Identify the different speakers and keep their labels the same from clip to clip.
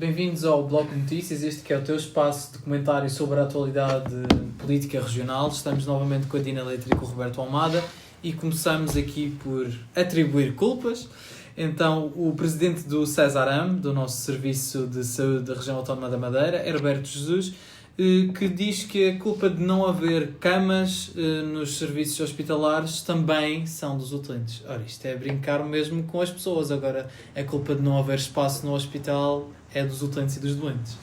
Speaker 1: bem-vindos ao Bloco de Notícias, este que é o teu espaço de comentário sobre a atualidade política regional. Estamos novamente com a Dina Leite e com o Roberto Almada e começamos aqui por atribuir culpas. Então, o presidente do CESARAM, do nosso Serviço de Saúde da Região Autónoma da Madeira, Herberto Jesus, que diz que a culpa de não haver camas nos serviços hospitalares também são dos utentes. Ora, isto é brincar mesmo com as pessoas. Agora, a culpa de não haver espaço no hospital é dos utentes e dos doentes.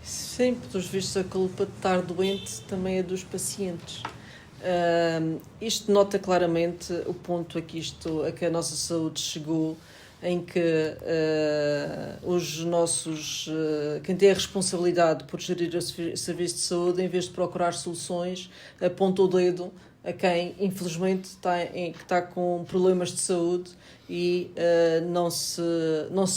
Speaker 2: Sim, pelos vistos, a culpa de estar doente também é dos pacientes. Isto nota claramente o ponto a que a nossa saúde chegou, em que quem tem a responsabilidade por gerir o serviço de saúde, em vez de procurar soluções, aponta o dedo a quem, infelizmente, está com problemas de saúde e não se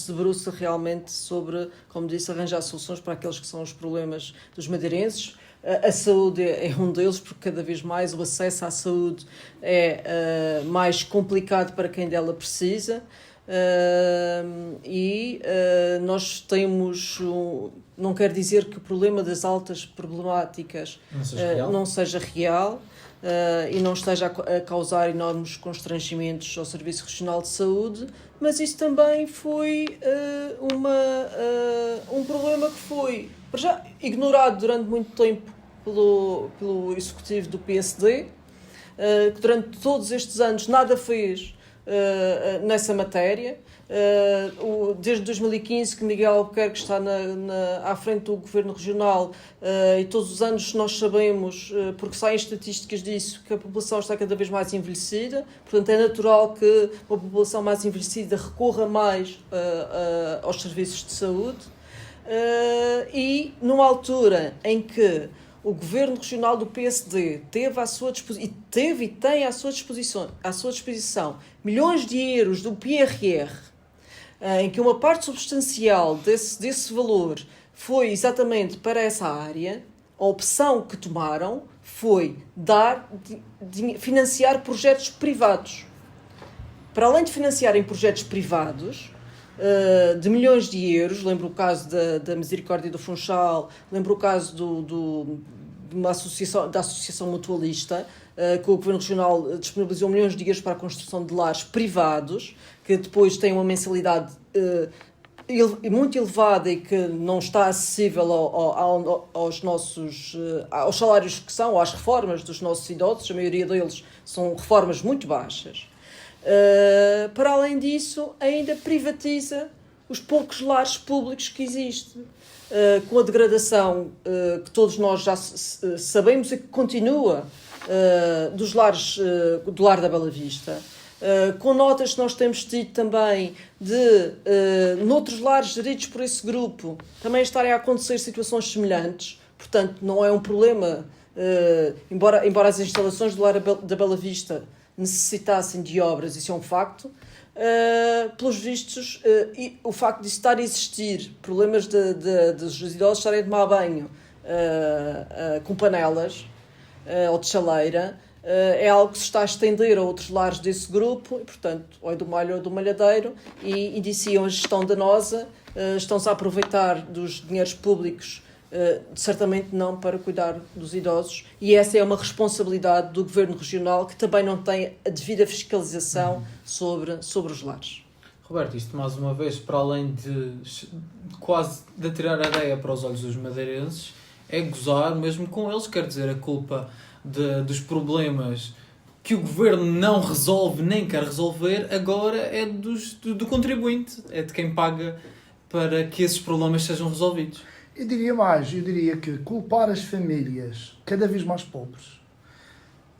Speaker 2: debruça realmente sobre, como disse, arranjar soluções para aqueles que são os problemas dos madeirenses. A saúde é um deles, porque cada vez mais o acesso à saúde é mais complicado para quem dela precisa. Nós temos, não quer dizer que o problema das altas problemáticas não seja real e não esteja a causar enormes constrangimentos ao Serviço Regional de Saúde, mas isso também foi um problema que foi já ignorado durante muito tempo pelo executivo do PSD, que durante todos estes anos nada fez nessa matéria. Desde 2015 que Miguel Albuquerque está à frente do Governo Regional, e todos os anos nós sabemos, porque saem estatísticas disso, que a população está cada vez mais envelhecida. Portanto, é natural que uma população mais envelhecida recorra mais aos serviços de saúde. E numa altura em que o Governo Regional do PSD teve e tem à sua disposição milhões de euros do PRR, em que uma parte substancial desse valor foi exatamente para essa área, a opção que tomaram foi financiar projetos privados. Para além de financiarem projetos privados de milhões de euros, lembro o caso da Misericórdia do Funchal, lembro o caso da Associação Mutualista, que o Governo Regional disponibilizou milhões de euros para a construção de lares privados, que depois têm uma mensalidade muito elevada e que não está acessível aos salários que são, ou às reformas dos nossos idosos. A maioria deles são reformas muito baixas. Para além disso, ainda privatiza os poucos lares públicos que existem, com a degradação que todos nós já sabemos e que continua do lar da Bela Vista, com notas que nós temos tido também de noutros lares geridos por esse grupo também estarem a acontecer situações semelhantes. Portanto, não é um problema, embora as instalações do lar da Bela Vista necessitassem de obras, isso é um facto. Pelos vistos, e o facto de estar a existir problemas dos idosos estarem a tomar banho com panelas ou de chaleira, é algo que se está a estender a outros lares desse grupo, e, portanto, ou é do Malho ou do Malhadeiro, e indiciam a gestão danosa. Estão-se a aproveitar dos dinheiros públicos, certamente não para cuidar dos idosos, e essa é uma responsabilidade do Governo Regional, que também não tem a devida fiscalização sobre os lares.
Speaker 1: Roberto, isto mais uma vez, para além de quase de tirar a areia para os olhos dos madeirenses, é gozar mesmo com eles. Quer dizer, a culpa dos problemas que o Governo não resolve nem quer resolver agora é do contribuinte, é de quem paga para que esses problemas sejam resolvidos.
Speaker 3: Eu diria que culpar as famílias cada vez mais pobres,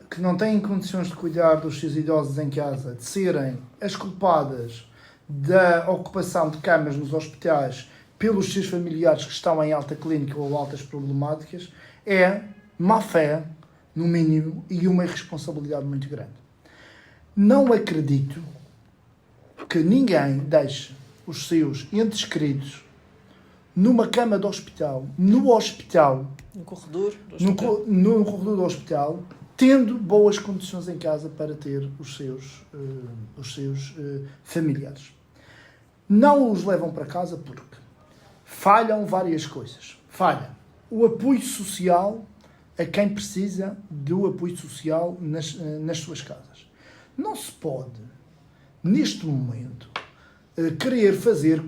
Speaker 3: que não têm condições de cuidar dos seus idosos em casa, de serem as culpadas da ocupação de camas nos hospitais pelos seus familiares que estão em alta clínica ou altas problemáticas, é má fé, no mínimo, e uma irresponsabilidade muito grande. Não acredito que ninguém deixe os seus entes queridos numa cama de hospital, no
Speaker 2: corredor
Speaker 3: do hospital, tendo boas condições em casa para ter os seus familiares. Não os levam para casa porque falham várias coisas. Falha o apoio social a quem precisa do apoio social nas suas casas. Não se pode, neste momento, querer fazer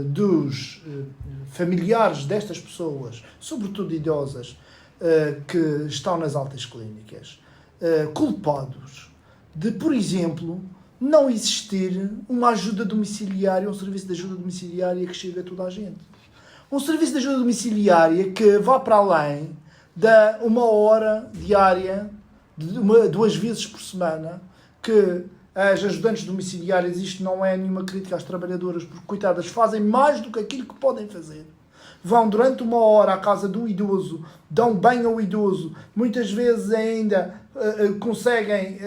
Speaker 3: dos familiares destas pessoas, sobretudo idosas, que estão nas altas clínicas, culpados de, por exemplo, não existir uma ajuda domiciliária, um serviço de ajuda domiciliária que chegue a toda a gente. Um serviço de ajuda domiciliária que vá para além da 1 hora diária, 2 vezes por semana, que as ajudantes domiciliárias, isto não é nenhuma crítica às trabalhadoras, porque, coitadas, fazem mais do que aquilo que podem fazer. Vão durante 1 hora à casa do idoso, dão banho ao idoso, muitas vezes ainda conseguem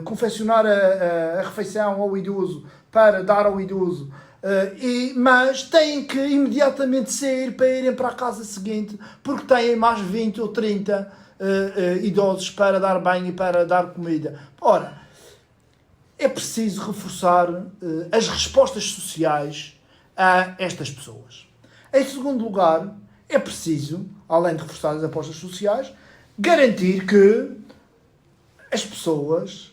Speaker 3: confeccionar a refeição ao idoso para dar ao idoso, mas têm que imediatamente sair para irem para a casa seguinte, porque têm mais 20 ou 30 idosos para dar banho e para dar comida. Ora, é preciso reforçar as respostas sociais a estas pessoas. Em segundo lugar, é preciso, além de reforçar as apostas sociais, garantir que as pessoas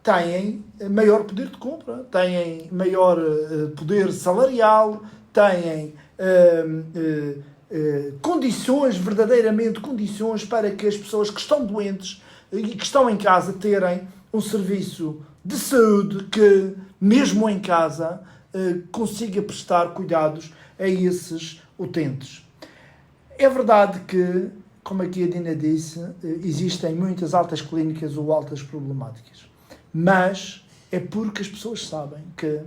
Speaker 3: têm maior poder de compra, têm maior poder salarial, têm condições, verdadeiramente condições, para que as pessoas que estão doentes e que estão em casa terem um serviço de saúde que, mesmo em casa, consiga prestar cuidados a esses utentes. É verdade que, como aqui a Dina disse, existem muitas altas clínicas ou altas problemáticas, mas é porque as pessoas sabem que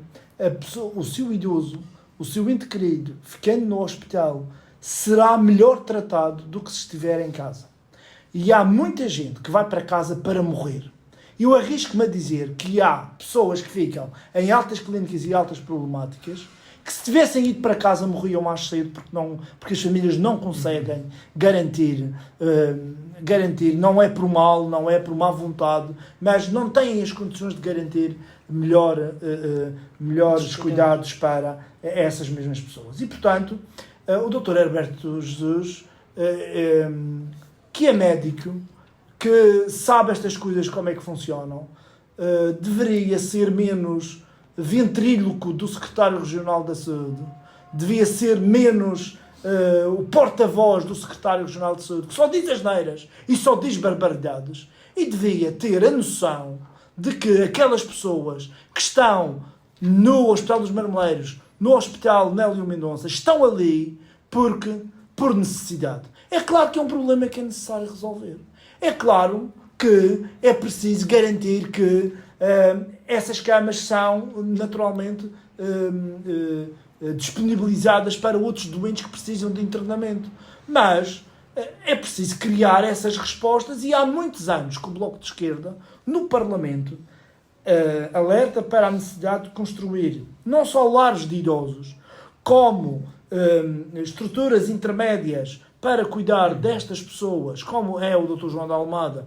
Speaker 3: o seu idoso, o seu ente querido, ficando no hospital, será melhor tratado do que se estiver em casa. E há muita gente que vai para casa para morrer. Eu arrisco-me a dizer que há pessoas que ficam em altas clínicas e altas problemáticas que, se tivessem ido para casa, morriam mais cedo porque as famílias não conseguem garantir, não é por mal, não é por má vontade, mas não têm as condições de garantir melhores cuidados para essas mesmas pessoas. E, portanto, o Dr. Herberto Jesus, que é médico, que sabe estas coisas, como é que funcionam, deveria ser menos ventríloco do secretário regional da saúde, devia ser menos o porta-voz do secretário regional de saúde, que só diz asneiras e só diz barbaridades, e devia ter a noção de que aquelas pessoas que estão no Hospital dos Marmeleiros, no Hospital Nélio Mendonça, estão ali por necessidade. É claro que é um problema que é necessário resolver. É claro que é preciso garantir que essas camas são naturalmente disponibilizadas para outros doentes que precisam de internamento. Mas é preciso criar essas respostas, e há muitos anos que o Bloco de Esquerda, no Parlamento, alerta para a necessidade de construir não só lares de idosos, como estruturas intermédias para cuidar destas pessoas, como é o Dr. João de Almada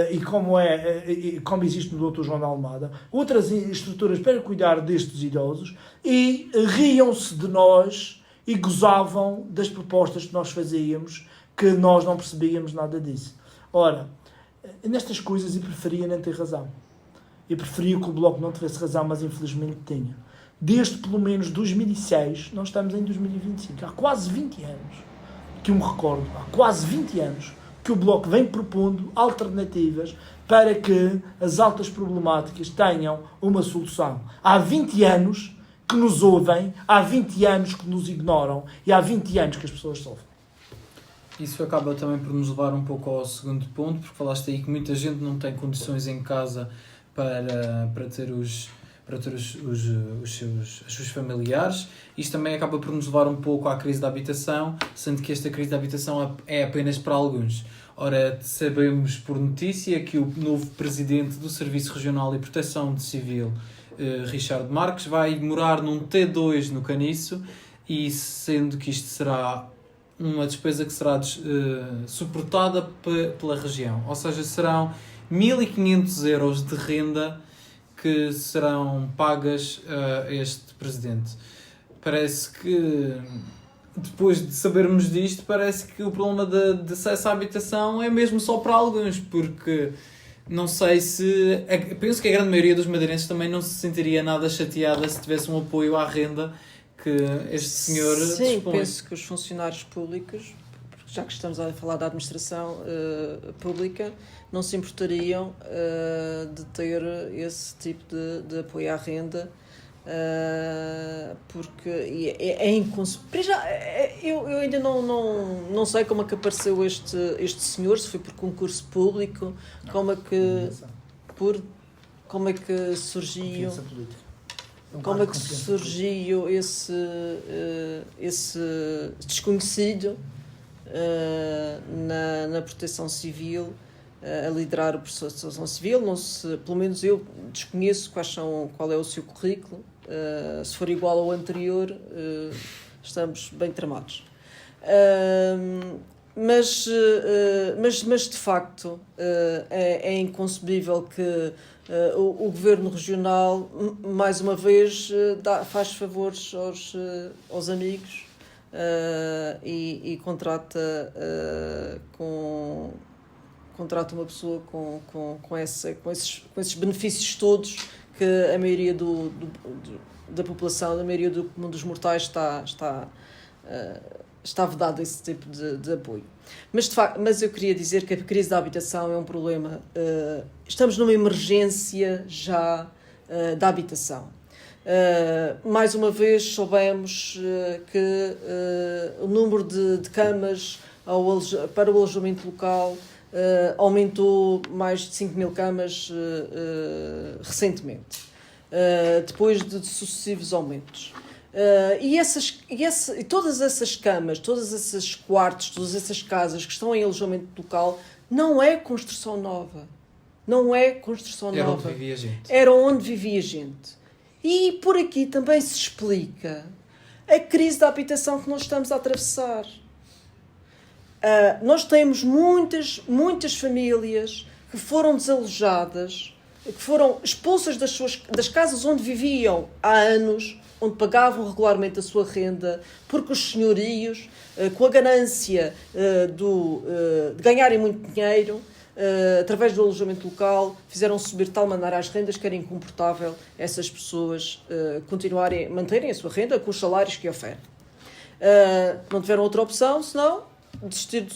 Speaker 3: e como existe no Dr. João de Almada, outras estruturas para cuidar destes idosos, e riam-se de nós e gozavam das propostas que nós fazíamos, que nós não percebíamos nada disso. Ora, nestas coisas eu preferia nem ter razão. Eu preferia que o Bloco não tivesse razão, mas infelizmente tinha. Desde pelo menos 2006, nós estamos em 2025, há quase 20 anos, que eu me recordo, há quase 20 anos, que o Bloco vem propondo alternativas para que as altas problemáticas tenham uma solução. Há 20 anos que nos ouvem, há 20 anos que nos ignoram, e há 20 anos que as pessoas sofrem.
Speaker 1: Isso acaba também por nos levar um pouco ao segundo ponto, porque falaste aí que muita gente não tem condições em casa para ter os seus familiares. Isto também acaba por nos levar um pouco à crise da habitação, sendo que esta crise da habitação é apenas para alguns. Ora, sabemos por notícia que o novo presidente do Serviço Regional de Proteção Civil, Richard Marques, vai morar num T2 no Caniço, e sendo que isto será uma despesa que será suportada pela região. Ou seja, serão 1.500 euros de renda que serão pagas a este presidente. parece que, depois de sabermos disto, parece que o problema de acesso à habitação é mesmo só para alguns, porque não sei se... penso que a grande maioria dos madeirenses também não se sentiria nada chateada se tivesse um apoio à renda que este senhor
Speaker 2: Sim,
Speaker 1: dispõe.
Speaker 2: penso que os funcionários públicos, já que estamos a falar da administração pública, não se importariam de ter esse tipo de apoio à renda, porque é inconcebível. Eu ainda não sei como é que apareceu este senhor, se foi por concurso público, como é que surgiu. Como é que surgiu esse desconhecido na proteção civil, a liderar o processo de proteção civil? Pelo menos eu desconheço qual é o seu currículo. Se for igual ao anterior, estamos bem tramados. Mas de facto é inconcebível que o governo regional, mais uma vez, faz favores aos amigos e contrata uma pessoa com esses benefícios todos que a maioria da população, a maioria dos mortais está vedado esse tipo de apoio. Mas, de facto, eu queria dizer que a crise da habitação é um problema. Estamos numa emergência já da habitação. Mais uma vez soubemos que o número de camas para o alojamento local aumentou mais de 5.000 camas recentemente, depois de sucessivos aumentos. E todas essas camas, todos esses quartos, todas essas casas que estão em alojamento local não é construção nova. Não é construção
Speaker 1: Era
Speaker 2: nova.
Speaker 1: onde vivia gente.
Speaker 2: Era onde vivia gente. E por aqui também se explica a crise da habitação que nós estamos a atravessar. Nós temos muitas famílias que foram desalojadas, que foram expulsas das casas onde viviam há anos, onde pagavam regularmente a sua renda, porque os senhorios, com a ganância de ganharem muito dinheiro, através do alojamento local, fizeram subir de tal maneira as rendas que era incomportável essas pessoas manterem a sua renda com os salários que oferem. Não tiveram outra opção, senão desistir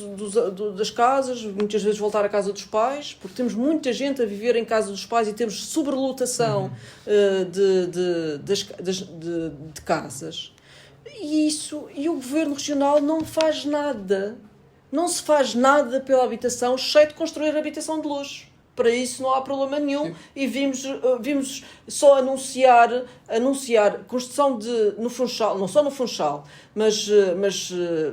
Speaker 2: das casas, muitas vezes voltar à casa dos pais, porque temos muita gente a viver em casa dos pais e temos sobrelotação de casas. E o governo regional não faz nada. Não se faz nada pela habitação, exceto construir habitação de luxo. Para isso não há problema nenhum. Sim. E vimos só anunciar construção no Funchal, não só no Funchal, mas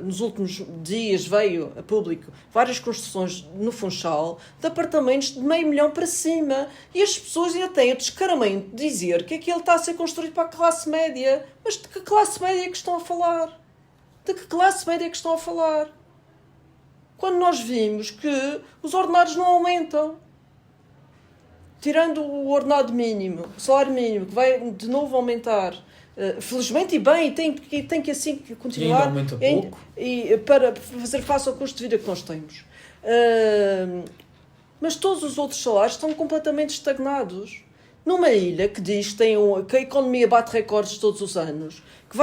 Speaker 2: nos últimos dias veio a público várias construções no Funchal de apartamentos de $500 mil para cima. E as pessoas ainda têm o descaramento de dizer que aquilo está a ser construído para a classe média. Mas de que classe média é que estão a falar? De que classe média é que estão a falar? Quando nós vimos que os ordenados não aumentam. Tirando o ordenado mínimo, o salário mínimo, que vai de novo aumentar, felizmente e bem, tem que assim continuar.
Speaker 1: E ainda aumenta pouco.
Speaker 2: Para fazer face ao custo de vida que nós temos. Mas todos os outros salários estão completamente estagnados. Numa ilha que diz que a economia bate recordes todos os anos, que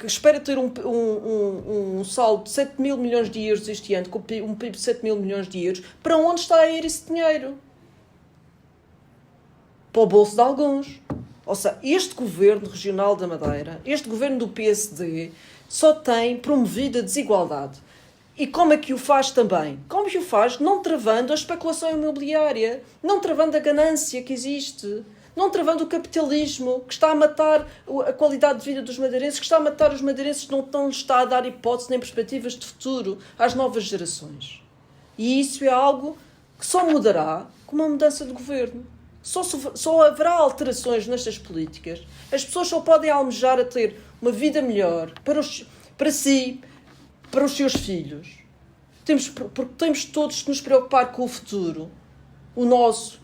Speaker 2: espera ter um saldo de 7 mil milhões de euros este ano, com um PIB de 7 mil milhões de euros, para onde está a ir esse dinheiro? Para o bolso de alguns. Ou seja, este governo regional da Madeira, este governo do PSD, só tem promovido a desigualdade. E como é que o faz também? Como que o faz? Não travando a especulação imobiliária, não travando a ganância que existe, não travando o capitalismo que está a matar a qualidade de vida dos madeirenses, que está a matar os madeirenses, que não está a dar hipótese nem perspectivas de futuro às novas gerações. E isso é algo que só mudará com uma mudança de governo. Só haverá alterações nestas políticas. As pessoas só podem almejar a ter uma vida melhor para si, para os seus filhos. Porque temos todos que nos preocupar com o futuro, o nosso,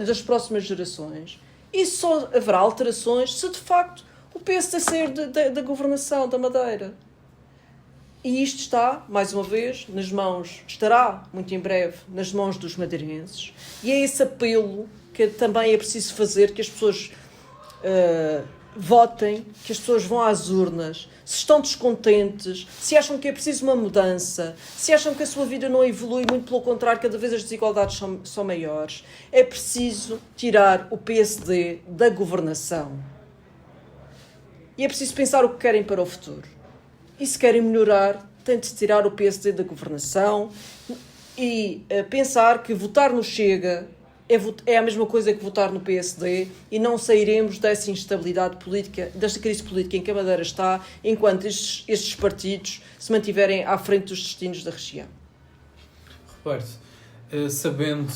Speaker 2: das próximas gerações. E só haverá alterações se de facto PSD sair da governação da Madeira. E isto está, mais uma vez, estará muito em breve nas mãos dos madeirenses. E é esse apelo que também é preciso fazer, que as pessoas votem, que as pessoas vão às urnas, se estão descontentes, se acham que é preciso uma mudança, se acham que a sua vida não evolui, muito pelo contrário, cada vez as desigualdades são maiores. É preciso tirar o PSD da governação. E é preciso pensar o que querem para o futuro. E se querem melhorar, têm de tirar o PSD da governação e pensar que votar no Chega é a mesma coisa que votar no PSD e não sairemos dessa instabilidade política, desta crise política em que a Madeira está, enquanto estes partidos se mantiverem à frente dos destinos da região.
Speaker 1: Roberto, sabendo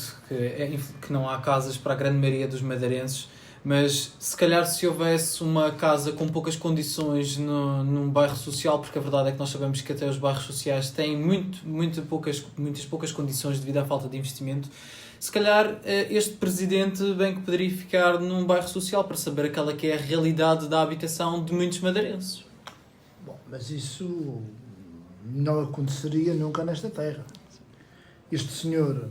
Speaker 1: que não há casas para a grande maioria dos madeirenses, mas se calhar se houvesse uma casa com poucas condições num bairro social, porque a verdade é que nós sabemos que até os bairros sociais têm muitas poucas condições devido à falta de investimento, se calhar este presidente bem que poderia ficar num bairro social para saber aquela que é a realidade da habitação de muitos madeirenses.
Speaker 3: Bom, mas isso não aconteceria nunca nesta terra. Este senhor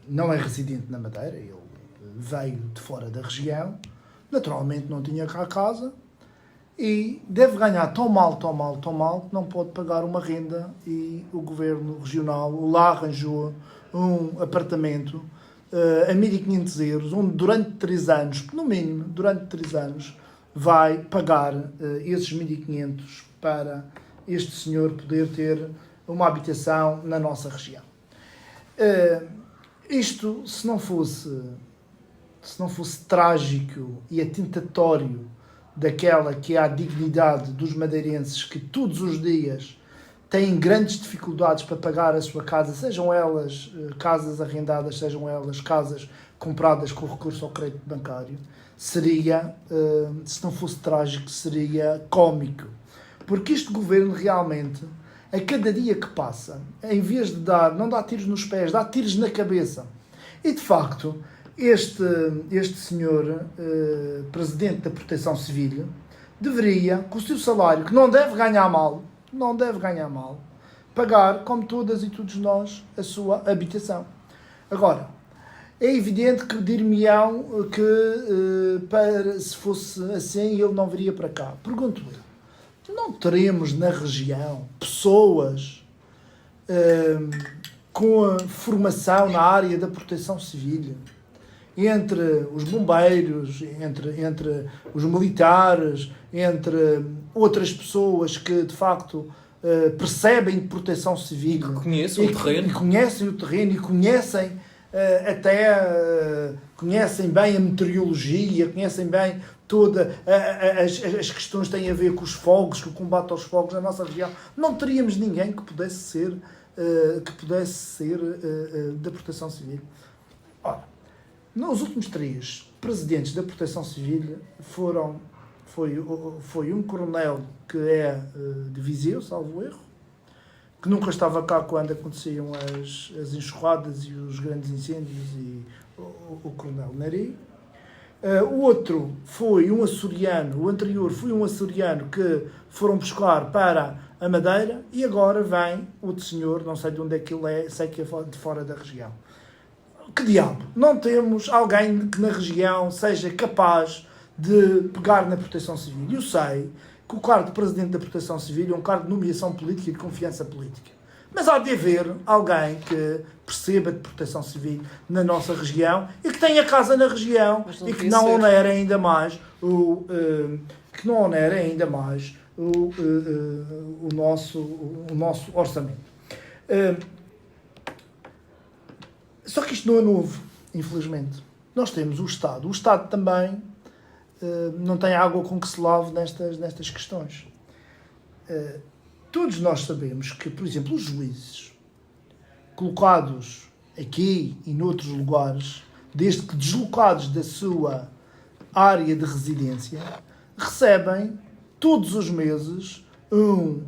Speaker 3: não é residente na Madeira, ele veio de fora da região, naturalmente não tinha cá casa e deve ganhar tão mal que não pode pagar uma renda, e o governo regional lá arranjou um apartamento a 1.500 euros, onde durante 3 anos, no mínimo, vai pagar esses 1.500 para este senhor poder ter uma habitação na nossa região. Isto, se não fosse trágico e atentatório daquela que é a dignidade dos madeirenses, que todos os dias têm grandes dificuldades para pagar a sua casa, sejam elas casas arrendadas, sejam elas casas compradas com recurso ao crédito bancário, seria, se não fosse trágico, seria cómico. Porque este governo realmente, a cada dia que passa, em vez de não dá tiros nos pés, dá tiros na cabeça. E de facto, este senhor, presidente da Proteção Civil, deveria, com o seu salário, que não deve ganhar mal, pagar, como todas e todos nós, a sua habitação. Agora, é evidente que dir-me-ão que se fosse assim ele não viria para cá. Pergunto-lhe, não teremos na região pessoas com a formação na área da Proteção Civil, entre os bombeiros, entre os militares, entre outras pessoas que de facto percebem de proteção civil,
Speaker 1: conhecem o terreno
Speaker 3: e conhecem bem a meteorologia, conhecem bem todas as questões que têm a ver com os fogos, com o combate aos fogos na nossa região. Não teríamos ninguém que pudesse ser da Proteção Civil. Ora, nos últimos 3 presidentes da Proteção Civil foi um coronel que é de Viseu, salvo erro, que nunca estava cá quando aconteciam as enxurradas e os grandes incêndios, e o coronel Nari. O outro foi um açoriano, o anterior foi um açoriano que foram buscar para a Madeira, e agora vem outro senhor, não sei de onde é que ele é, sei que é de fora da região. Que diabo? Não temos alguém que na região seja capaz de pegar na Proteção Civil. Eu sei que o cargo de Presidente da Proteção Civil é um cargo de nomeação política e de confiança política. Mas há de haver alguém que perceba de Proteção Civil na nossa região e que tenha casa na região e que não onere ainda mais o nosso orçamento. Só que isto não é novo, infelizmente. Nós temos o Estado. O Estado também não tem água com que se lave nestas questões. Todos nós sabemos que, por exemplo, os juízes colocados aqui e noutros lugares, desde que deslocados da sua área de residência, recebem todos os meses um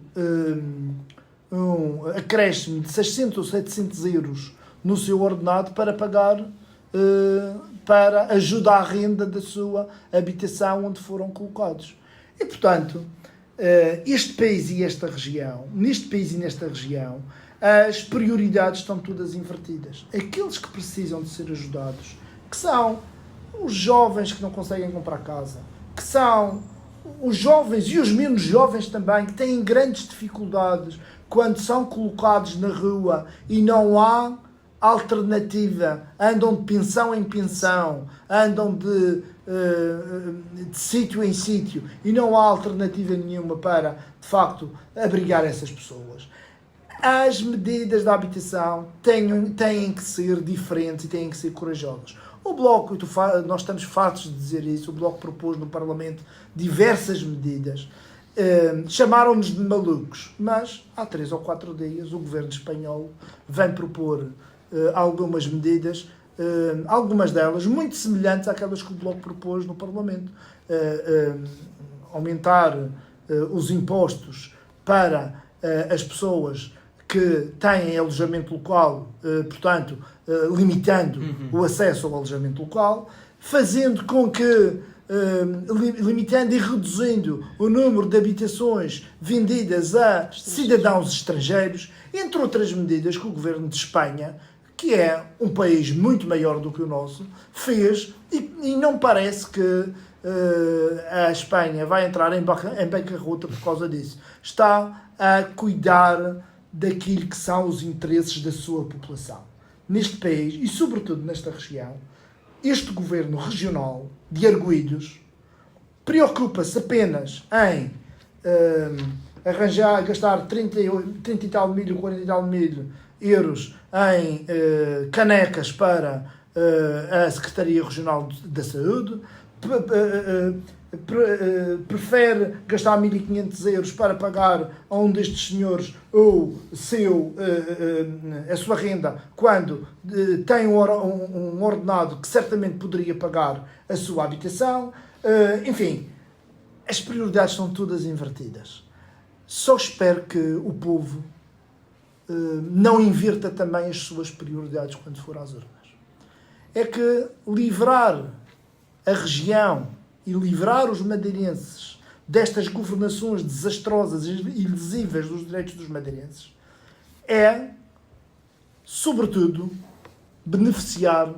Speaker 3: acréscimo de 600 ou 700 euros no seu ordenado para pagar para ajuda à renda da sua habitação onde foram colocados. E, portanto, este país e esta região, neste país e nesta região, as prioridades estão todas invertidas. Aqueles que precisam de ser ajudados, que são os jovens que não conseguem comprar casa, que são os jovens e os menos jovens também, que têm grandes dificuldades quando são colocados na rua e não há alternativa, andam de pensão em pensão, andam de sítio em sítio e não há alternativa nenhuma para, de facto, abrigar essas pessoas. As medidas da habitação têm que ser diferentes e têm que ser corajosas. O Bloco, nós estamos fartos de dizer isso, o Bloco propôs no Parlamento diversas medidas. Chamaram-nos de malucos, mas há 3 ou 4 dias o governo espanhol vem propor algumas medidas, algumas delas muito semelhantes àquelas que o Bloco propôs no Parlamento. Aumentar os impostos para as pessoas que têm alojamento local, portanto, limitando o acesso ao alojamento local, fazendo com que, limitando e reduzindo o número de habitações vendidas a cidadãos estrangeiros, entre outras medidas que o governo de Espanha, que é um país muito maior do que o nosso, fez, e não parece que a Espanha vai entrar em bancarrota por causa disso. Está a cuidar daquilo que são os interesses da sua população. Neste país, e sobretudo nesta região, este governo regional de arguidos preocupa-se apenas em gastar 30 e tal mil, 40 e tal mil euros em canecas para a Secretaria Regional da Saúde, prefere gastar 1.500 euros para pagar a um destes senhores a sua renda, quando tem um ordenado que certamente poderia pagar a sua habitação. Enfim, as prioridades são todas invertidas. Só espero que o povo não inverta também as suas prioridades quando for às urnas. É que livrar a região e livrar os madeirenses destas governações desastrosas e lesivas dos direitos dos madeirenses é, sobretudo, beneficiar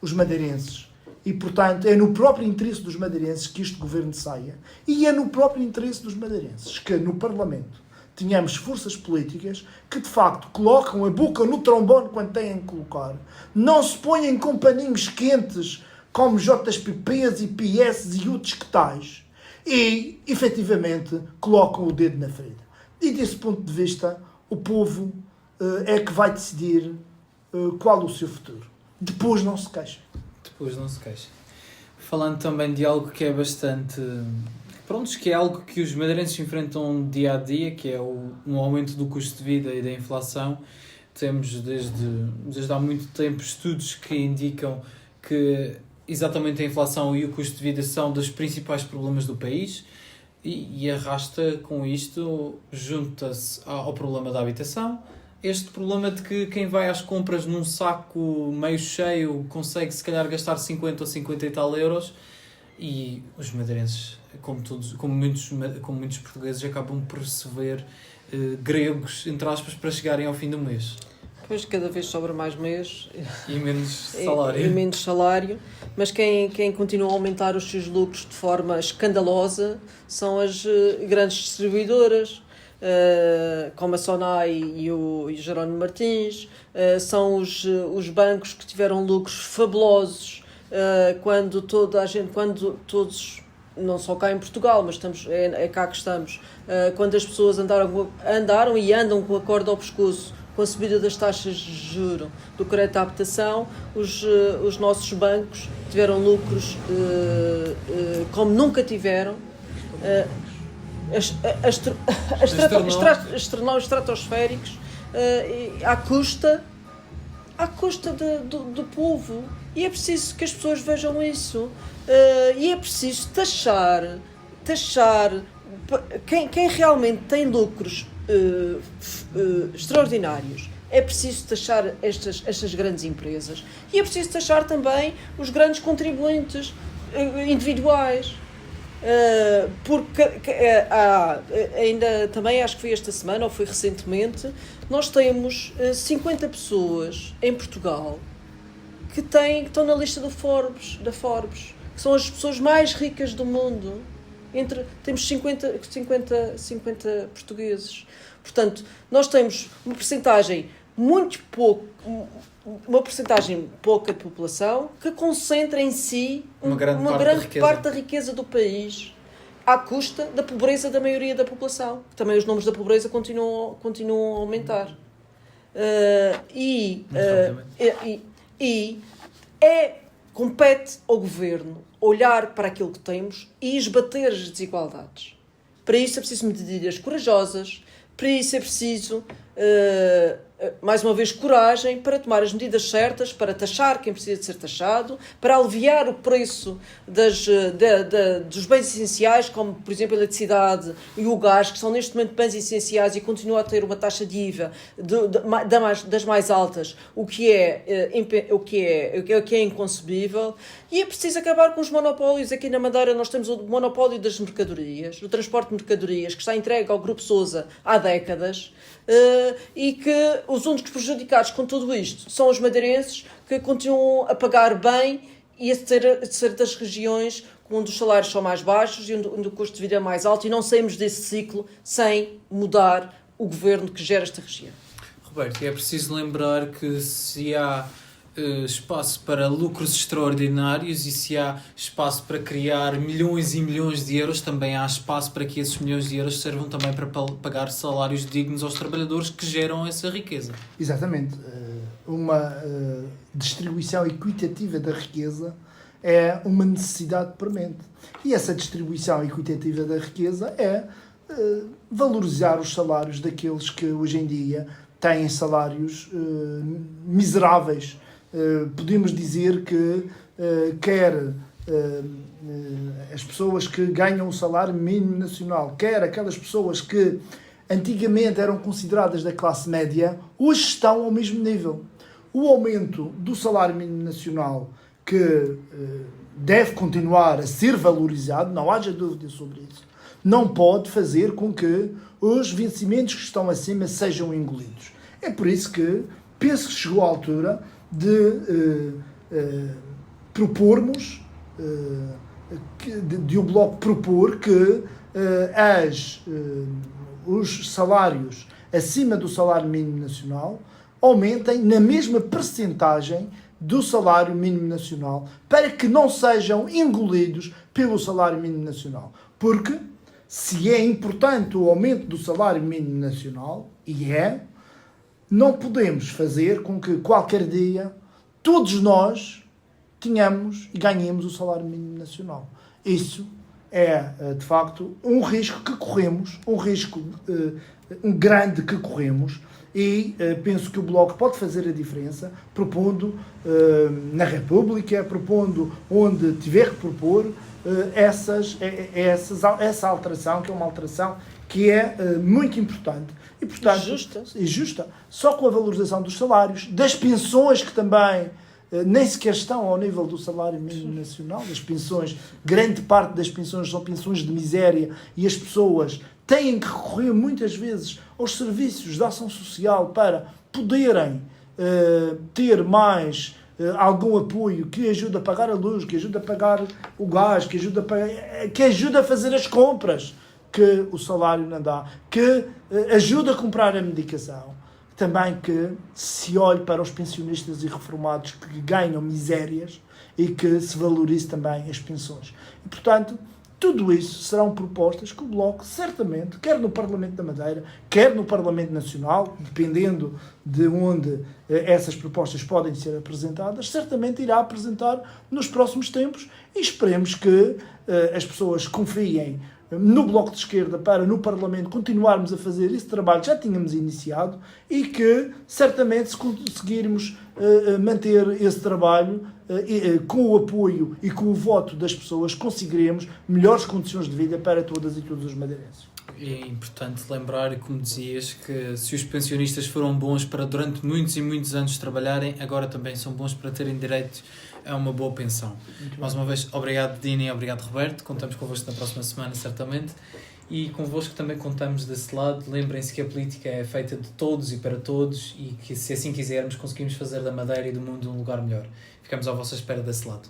Speaker 3: os madeirenses. E, portanto, é no próprio interesse dos madeirenses que este governo saia, e é no próprio interesse dos madeirenses que, no Parlamento, tenhamos forças políticas que, de facto, colocam a boca no trombone quando têm que colocar, não se ponham com paninhos quentes como JPPs e PS e outros que tais, e, efetivamente, colocam o dedo na ferida. E, desse ponto de vista, o povo é que vai decidir qual o seu futuro. Depois não se queixa.
Speaker 1: Depois não se queixa. Falando também de algo que é bastante... que é algo que os madeirenses enfrentam dia a dia, que é um aumento do custo de vida e da inflação. Temos desde há muito tempo estudos que indicam que exatamente a inflação e o custo de vida são dos principais problemas do país, e arrasta com isto, junta-se ao problema da habitação, este problema de que quem vai às compras num saco meio cheio consegue se calhar gastar 50 ou 50 e tal euros, e os madeirenses, como muitos portugueses, acabam por se ver gregos, entre aspas, para chegarem ao fim do mês.
Speaker 2: Pois, cada vez sobra mais mês
Speaker 1: e menos salário.
Speaker 2: E menos salário, mas quem continua a aumentar os seus lucros de forma escandalosa são as grandes distribuidoras, como a Sonai e o Jerónimo Martins, são os bancos que tiveram lucros fabulosos quando todos, não só cá em Portugal, mas é cá que estamos, quando as pessoas andaram e andam com a corda ao pescoço com a subida das taxas de juros do crédito à habitação, os nossos bancos tiveram lucros como nunca tiveram, estratosféricos, à custa do povo. E é preciso que as pessoas vejam isso. E é preciso taxar quem realmente tem lucros extraordinários, é preciso taxar estas grandes empresas. E é preciso taxar também os grandes contribuintes individuais. Porque ainda também acho que foi esta semana ou foi recentemente, nós temos 50 pessoas em Portugal que estão na lista da Forbes, que são as pessoas mais ricas do mundo. Temos 50 portugueses. Portanto, nós temos uma percentagem pouca de população que concentra em si
Speaker 1: uma grande
Speaker 2: parte da riqueza do país, à custa da pobreza da maioria da população. Também os números da pobreza continuam a aumentar. Compete ao governo olhar para aquilo que temos e esbater as desigualdades. Para isso é preciso medidas corajosas, para isso é preciso, mais uma vez, coragem para tomar as medidas certas, para taxar quem precisa de ser taxado, para aliviar o preço dos bens essenciais, como, por exemplo, a eletricidade e o gás, que são neste momento bens essenciais e continuam a ter uma taxa de IVA das mais altas, o que é inconcebível. E é preciso acabar com os monopólios. Aqui na Madeira nós temos o monopólio das mercadorias, do transporte de mercadorias, que está entregue ao Grupo Sousa há décadas, e que os únicos prejudicados com tudo isto são os madeirenses, que continuam a pagar bem e a ser das regiões onde os salários são mais baixos e onde o custo de vida é mais alto, e não saímos desse ciclo sem mudar o governo que gera esta região.
Speaker 1: Roberto, é preciso lembrar que se há espaço para lucros extraordinários e se há espaço para criar milhões e milhões de euros, também há espaço para que esses milhões de euros servam também para pagar salários dignos aos trabalhadores que geram essa riqueza.
Speaker 3: Exatamente. Uma distribuição equitativa da riqueza é uma necessidade premente. E essa distribuição equitativa da riqueza é valorizar os salários daqueles que hoje em dia têm salários miseráveis. Podemos dizer que quer as pessoas que ganham o salário mínimo nacional, quer aquelas pessoas que antigamente eram consideradas da classe média, hoje estão ao mesmo nível. O aumento do salário mínimo nacional, que deve continuar a ser valorizado, não haja dúvida sobre isso, não pode fazer com que os vencimentos que estão acima sejam engolidos. É por isso que penso que chegou a altura de propormos, de o Bloco propor que os salários acima do salário mínimo nacional aumentem na mesma percentagem do salário mínimo nacional, para que não sejam engolidos pelo salário mínimo nacional. Porque se é importante o aumento do salário mínimo nacional, e não podemos fazer com que qualquer dia todos nós tenhamos e ganhemos o salário mínimo nacional. Isso é, de facto, um risco que corremos, um grande que corremos, e penso que o Bloco pode fazer a diferença, propondo na República, propondo onde tiver que propor essa alteração, que é uma alteração que é muito importante. E, portanto, justa. Só com a valorização dos salários, das pensões, que também nem sequer estão ao nível do salário mínimo nacional. As pensões, grande parte das pensões são pensões de miséria, e as pessoas têm que recorrer muitas vezes aos serviços de ação social para poderem ter mais algum apoio que ajude a pagar a luz, que ajude a pagar o gás, que ajude a fazer as compras que o salário não dá, que ajuda a comprar a medicação. Também que se olhe para os pensionistas e reformados que ganham misérias e que se valorize também as pensões. E, portanto, tudo isso serão propostas que o Bloco, certamente, quer no Parlamento da Madeira, quer no Parlamento Nacional, dependendo de onde essas propostas podem ser apresentadas, certamente irá apresentar nos próximos tempos, e esperemos que as pessoas confiem no Bloco de Esquerda para, no Parlamento, continuarmos a fazer esse trabalho que já tínhamos iniciado e que, certamente, se conseguirmos manter esse trabalho com o apoio e com o voto das pessoas, conseguiremos melhores condições de vida para todas e todos os madeirenses.
Speaker 1: É importante lembrar, como dizias, que se os pensionistas foram bons para durante muitos e muitos anos trabalharem, agora também são bons para terem direito a uma boa pensão. Mais uma vez, obrigado Dina e obrigado Roberto, contamos convosco na próxima semana certamente e convosco também contamos desse lado. Lembrem-se que a política é feita de todos e para todos e que se assim quisermos conseguimos fazer da Madeira e do mundo um lugar melhor. Ficamos à vossa espera desse lado.